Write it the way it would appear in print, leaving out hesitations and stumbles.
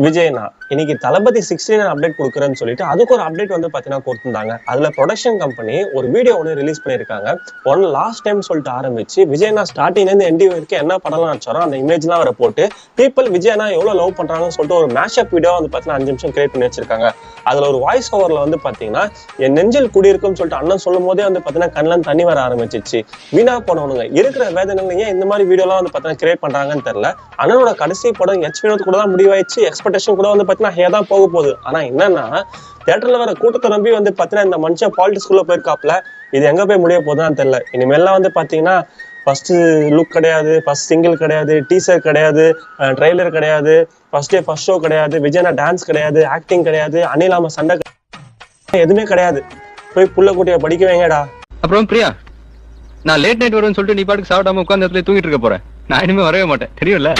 விஜய்னா இன்னைக்கு தளபதி 69 அப்டேட் கொடுக்குறேன்னு சொல்லிட்டு அதுக்கு ஒரு அப்டேட் வந்து பாத்தீங்கன்னா கொடுத்துருந்தாங்க. அதுல ப்ரொடக்ஷன் கம்பெனி ஒரு வீடியோ ஒன்று ரிலீஸ் பண்ணிருக்காங்க. லாஸ்ட் டைம் சொல்லிட்டு ஆரம்பிச்சு விஜய்னா ஸ்டார்டிங்ல இருந்து எண்டி வரைக்கும் என்ன படம்லாம் நடிச்சாரோ அந்த இமேஜ் எல்லாம் வர போட்டு பீப்பிள் விஜய்னா எவ்வளவு லவ் பண்றாங்கன்னு சொல்லிட்டு ஒரு மேஷப் வீடியோ வந்து பாத்தீங்கன்னா 5 நிமிஷம் கிரியேட் பண்ணி வச்சிருக்காங்க. அதுல ஒரு வாய்ஸ் ஓவர்ல வந்து பாத்தீங்கன்னா என் நெஞ்சில் குடியிருக்கும்னு சொல்லிட்டு அண்ணன் சொல்லும் போதே வந்து பாத்தீங்கன்னா கண்ணுல தண்ணி வர ஆரம்பிச்சிச்சு. வீணா போனவனுங்க இருக்கிற வேதனைகள் ஏன் இந்த மாதிரி வீடியோலாம் வந்து பாத்தீங்கன்னா கிரியேட் பண்றாங்கன்னு தெரியல. அண்ணனோட கடைசி படம் எச் வினோத் கூட தான் முடிவாயிடுச்சு. எக்ஸ்பெக்டேஷன் கூட வந்து பாத்தீங்கன்னா ஹே தான் போக போகுது. ஆனா என்னன்னா தியேட்டர்ல வர கூட்டத்தை நம்பி வந்து பாத்தீங்கன்னா இந்த மனுஷன் பாலிடிக்ஸ்குள்ள போயிருக்காப்ல. இது எங்க போய் முடிய போகுதுன்னு தெரியல. இனிமேல்லாம் வந்து பாத்தீங்கன்னா ஃபர்ஸ்ட் லுக் கிடையாது, ஃபர்ஸ்ட் சிங்கிள் கிடையாது, டீசர் கிடையாது, ட்ரெய்லர் கிடையாது, ஃபர்ஸ்ட் டே ஃபர்ஸ்ட் ஷோ கிடையாது, விஜயனா டான்ஸ் கிடையாது, ஆக்டிங் கிடையாது, அனிலாம சண்டை எதுவுமே கிடையாது. போய் புள்ள குட்டிய படிக்க வைங்கடா. அப்புறம் பிரியா, நான் லேட் நைட் வருவேன்னு சொல்லிட்டு நீ பாட்டுக்கு சாப்பிடாம உட்கார்ந்து இடத்துல தூங்கிட்டு இருக்க போறேன். நான் இனிமே வரவே மாட்டேன், தெரியும்ல.